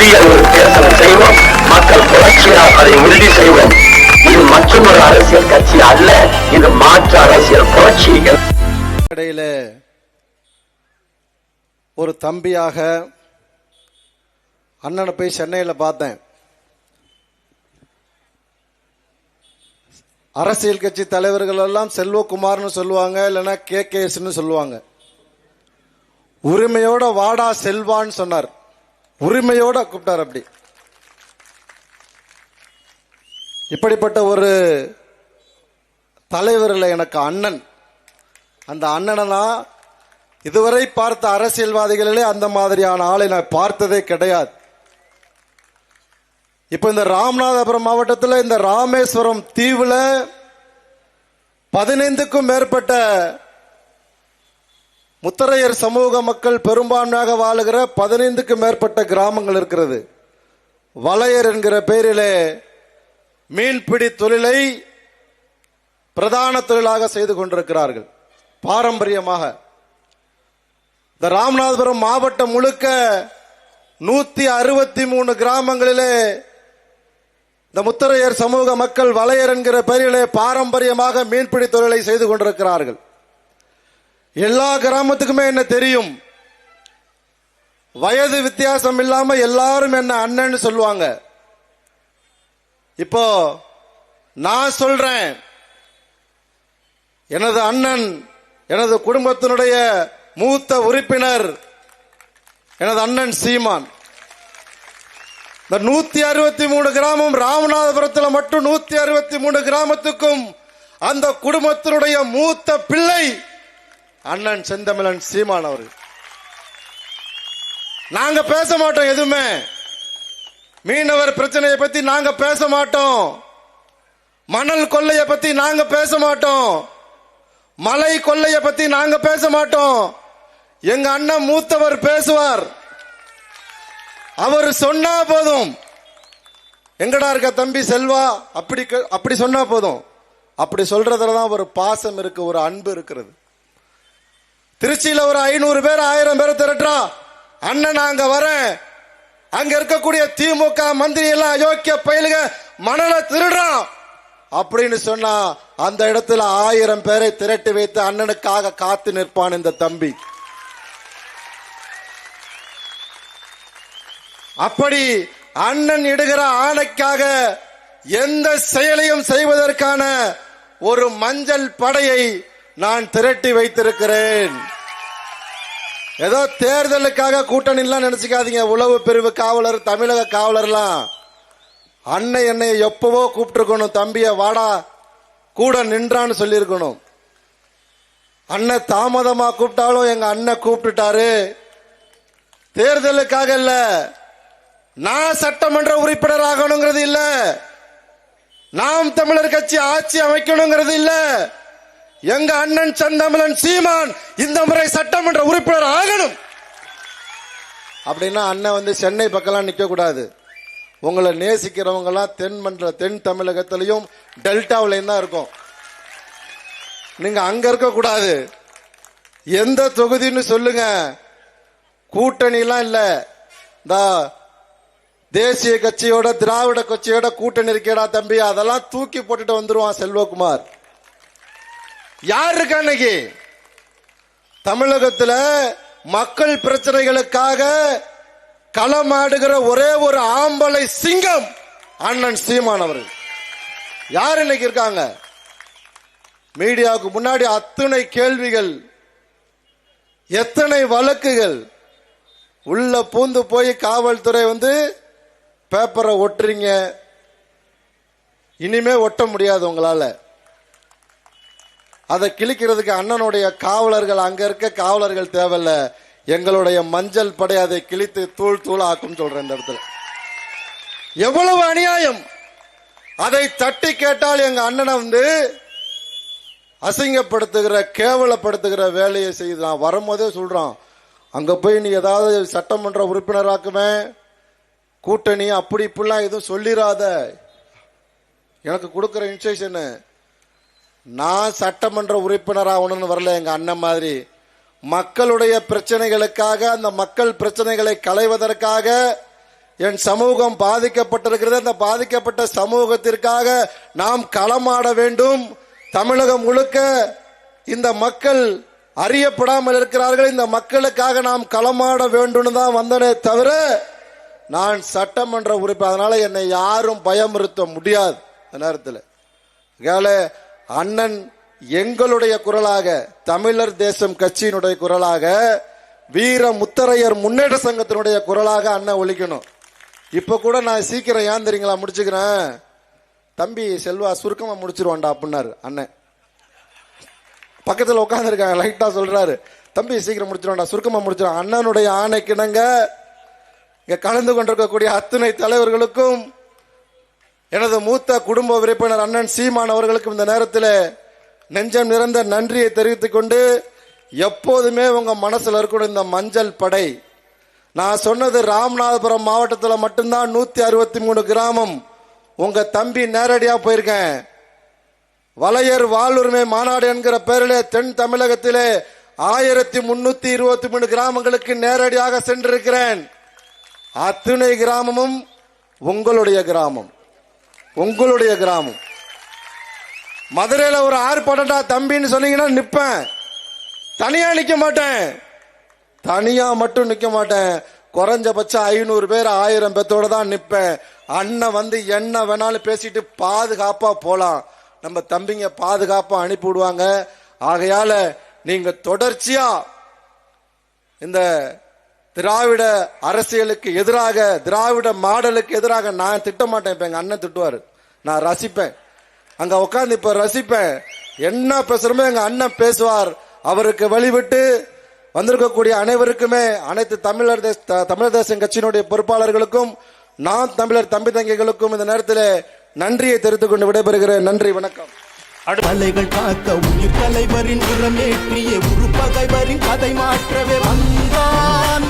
புதிய ஒரு தேர்தல் செய்வோம். மக்கள் புரட்சியால் அதை உறுதி செய்வோம். இது மற்றொரு அரசியல் கட்சி அல்ல, இது மாற்று அரசியல் புரட்சி. இடையில ஒரு தம்பியாக அண்ணனை போய் சென்னையில் பார்த்தேன். அரசியல் கட்சி தலைவர்கள் எல்லாம் செல்வகுமார்னு சொல்லுவாங்க, இல்லைன்னா KKS சொல்லுவாங்க. உரிமையோட வாடா செல்வான்னு சொன்னார். உரிமையோட கூப்பிட்டார். அப்படி இப்படிப்பட்ட ஒரு தலைவரில் எனக்கு அண்ணன். அந்த அண்ணனா இதுவரை பார்த்த அரசியல்வாதிகளிலே அந்த மாதிரியான ஆளை நான் பார்த்ததே கிடையாது. இப்ப இந்த ராமநாதபுரம் மாவட்டத்தில் இந்த ராமேஸ்வரம் தீவுல 15க்கும் மேற்பட்ட முத்தரையர் சமூக மக்கள் பெரும்பான்மையாக வாழுகிற 15க்கும் மேற்பட்ட கிராமங்கள் இருக்கிறது. வலையர் என்கிற பெயரிலே மீன்பிடி தொழிலை பிரதான தொழிலாக செய்து கொண்டிருக்கிறார்கள். பாரம்பரியமாக இந்த ராமநாதபுரம் மாவட்டம் முழுக்க 163 கிராமங்களிலே இந்த முத்தரையர் சமூக மக்கள் வலையர் என்கிற பெயரிலே பாரம்பரியமாக மீன்பிடி தொழிலை செய்து கொண்டிருக்கிறார்கள். எல்லா கிராமத்துக்குமே என்ன தெரியும், வயது வித்தியாசம் இல்லாம எல்லாரும் என்ன அண்ணன்னு சொல்லுவாங்க. இப்போ நான் சொல்றேன், எனது அண்ணன், எனது குடும்பத்தினுடைய மூத்த உறுப்பினர் எனது அண்ணன் சீமான். இந்த 163 கிராமம், ராமநாதபுரத்தில் மட்டும் 163 கிராமத்துக்கும் அந்த குடும்பத்தினுடைய மூத்த பிள்ளை அண்ணன் செந்தமிழன் சீமான் அவர்கள். நாங்க பேச மாட்டோம் எதுவுமே. மீனவர் பிரச்சனையை பத்தி நாங்க பேச மாட்டோம். மணல் கொள்ளையை பத்தி நாங்க பேச மாட்டோம். மலை கொள்ளையை பத்தி நாங்க பேச மாட்டோம். எங்க அண்ணன் மூத்தவர் பேசுவார். அவர் சொன்னா போதும். எங்கடா இருக்க தம்பி செல்வா, அப்படி சொன்னா போதும். அப்படி சொல்றதுலதான் ஒரு பாசம் இருக்கு, ஒரு அன்பு இருக்கிறது. திருச்சியில ஒரு 500 பேர் 1000 பேர் திரட்டுறா, அண்ணன் அங்க வரேன், அங்க இருக்கக்கூடிய திமுக மந்திரி எல்லாம் அயோக்கிய பயிலுக மணலை திருடுறான் அப்படின்னு சொன்னா அந்த இடத்துல 1000 பேரை திரட்டி வைத்து அண்ணனுக்காக காத்து நிற்பான் இந்த தம்பி. அப்படி அண்ணன் இடுகிற ஆணைக்காக எந்த செயலையும் செய்வதற்கான ஒரு மஞ்சள் படையை நான் திரட்டி வைத்திருக்கிறேன். ஏதோ தேர்தலுக்காக கூட்டணி எல்லாம் நினைச்சுக்காதீங்க. உளவு பிரிவு காவலர், தமிழக காவலர்லாம் அண்ணன் என்னை எப்பவோ கூப்பிட்டுருக்கணும், தம்பிய வாடா கூட நின்றான்னு சொல்லியிருக்கணும். அண்ணன் தாமதமா கூப்பிட்டாலும் எங்க அண்ணன் கூப்பிட்டுட்டாரு. தேர்தலுக்காக இல்ல, நான் சட்டமன்ற உறுப்பினர் ஆகணுங்கிறது இல்ல, நாம் தமிழர் கட்சி ஆட்சி அமைக்கணுங்கிறது இல்ல. எங்க அண்ணன் செந்தமிழன் சீமான் இந்த முறை சட்டமன்ற உறுப்பினர் ஆகணும் அப்படின்னா அண்ணன் சென்னை பக்கம் நிக்க கூடாது. உங்களை நேசிக்கிறவங்க எல்லாம் தென் தமிழகத்திலையும் டெல்டாவிலையும் தான் இருக்கும். நீங்க அங்க இருக்க கூடாது. எந்த தொகுதின்னு சொல்லுங்க. கூட்டணி எல்லாம் இல்ல. தேசிய கட்சியோட திராவிட கட்சியோட கூட்டணி இருக்கேடா தம்பி, அதெல்லாம் தூக்கி போட்டுட்டு வந்துருவான் செல்வகுமார். யார் இருக்கா இன்னைக்கு தமிழகத்தில் மக்கள் பிரச்சனைகளுக்காக களமாடுகிற ஒரே ஒரு ஆம்பளை சிங்கம் அண்ணன் சீமான் அவர்கள். யார் இன்னைக்கு இருக்காங்க? மீடியாவுக்கு முன்னாடி அத்தனை கேள்விகள், எத்தனை வழக்குகள். உள்ள பூந்து போய் காவல்துறை பேப்பரை ஒட்டுறீங்க, இனிமே ஒட்ட முடியாது உங்களால. அதை கிழிக்கிறதுக்கு அண்ணனுடைய காவலர்கள், அங்க இருக்க காவலர்கள் தேவையில்ல, எங்களுடைய மஞ்சள் படை அதை கிழித்து தூள் தூள் ஆக்கும் சொல்றேன். இந்த இடத்துல எவ்வளவு அநியாயம். அதை தட்டி கேட்டால் எங்க அண்ணனை அசிங்கப்படுத்துகிற, கேவலப்படுத்துகிற வேலையை செய்து நான் வரும்போதே சொல்றான், அங்க போய் நீ ஏதாவது சட்டமன்ற உறுப்பினராக்குவேன், கூட்டணி அப்படி இப்படிலாம் எதுவும் சொல்லிராத. எனக்கு கொடுக்கிற இன்ஸ்ட்ரக்ஷன், நான் சட்டமன்ற உறுப்பினர் ஆகணும்னு வரல. எங்க அண்ணன் மாதிரி மக்களுடைய பிரச்சனைகளுக்காக, அந்த மக்கள் பிரச்சனைகளை களைவதற்காக என் சமூகம் பாதிக்கப்பட்டிருக்கிறது. அந்த பாதிக்கப்பட்ட சமூகத்திற்காக நாம் களமாட வேண்டும். தமிழகம் முழுக்க இந்த மக்கள் அறியப்படாமல் இருக்கிறார்கள். இந்த மக்களுக்காக நாம் களமாட வேண்டும் தான் வந்தனே தவிர நான் சட்டமன்ற உறுப்பினர். அதனால என்னை யாரும் பயமுறுத்த முடியாது. அந்த நேரத்தில் அண்ணன் எங்களுடைய குரலாக, தமிழர் தேசம் கட்சியினுடைய குரலாக, வீர முத்தரையர் முன்னேற்ற சங்கத்தினுடைய குரலாக அண்ணன் ஒலிக்கணும். இப்ப கூட நான் சீக்கிரம் ஏன் தெரியுங்களா முடிச்சுக்கிறேன், தம்பி செல்வா சுருக்கமா முடிச்சிருவான்டா அப்படின்னாரு அண்ணன். பக்கத்துல உட்காந்துருக்காங்க, லைட்டா சொல்றாரு, தம்பி சீக்கிரம் முடிச்சிருவான்டா, சுருக்கமா முடிச்சிருவான். அண்ணனுடைய ஆணைக்கிணங்க இங்க கலந்து கொண்டிருக்கக்கூடிய அத்துணை தலைவர்களுக்கும், எனது மூத்த குடும்ப உறுப்பினர் அண்ணன் சீமான் அவர்களுக்கும் இந்த நேரத்தில் நெஞ்சம் நிறைந்த நன்றியை தெரிவித்துக் கொண்டு, எப்போதுமே உங்க மனசுல இருக்கணும் இந்த மஞ்சள் படை. நான் சொன்னது ராமநாதபுரம் மாவட்டத்தில் மட்டும்தான் 163 கிராமம். உங்க தம்பி நேரடியா போயிருக்கேன். வலையர் வாழ்வுரிமை மாநாடு என்கிற பெயரிலே தென் தமிழகத்திலே 1323 கிராமங்களுக்கு நேரடியாக சென்றிருக்கிறேன். அத்துணை கிராமமும் உங்களுடைய கிராமம், உங்களுடைய கிராமம். மதுரையில ஒரு ஆர்ப்பாட்டா தம்பின்னு சொன்னீங்கன்னா நிப்பேன், தனியா நிக்க மாட்டேன். தனியா மட்டும் நிக்க மாட்டேன், குறைஞ்சபட்சம் 500 பேர் 1000 பேத்தோட தான் நிப்பேன். அண்ணன் வந்து என்ன வேணாலும் பேசிட்டு பாதுகாப்பா போலாம், நம்ம தம்பிங்க பாதுகாப்பா அனுப்பி விடுவாங்க. ஆகையால நீங்க தொடர்ச்சியா இந்த திராவிட அரசியலுக்கு எதிராக, திராவிட மாடலுக்கு எதிராக நான் திட்ட மாட்டேன். இப்ப எங்க அண்ணன் திட்டுவாரு, நான் ரசிப்பேன். அங்க உட்கார்ந்து இப்ப ரசிப்பேன். என்ன பேசுறோமோ எங்க அண்ணன் பேசுவார். அவருக்கு வழிவிட்டு வந்திருக்கக்கூடிய அனைவருக்குமே, அனைத்து தமிழர் தேசம் கட்சியினுடைய பொறுப்பாளர்களுக்கும், நான் தமிழர் தம்பி தங்கைகளுக்கும் இந்த நேரத்தில் நன்றியை தெரிவித்துக் கொண்டு விடைபெறுகிறேன். நன்றி, வணக்கம். அலைகள் காக்க உயிர் தலைவரின் உரமேற்றிய உருப்பகைவரின் கதை மாற்றவே வந்தான்.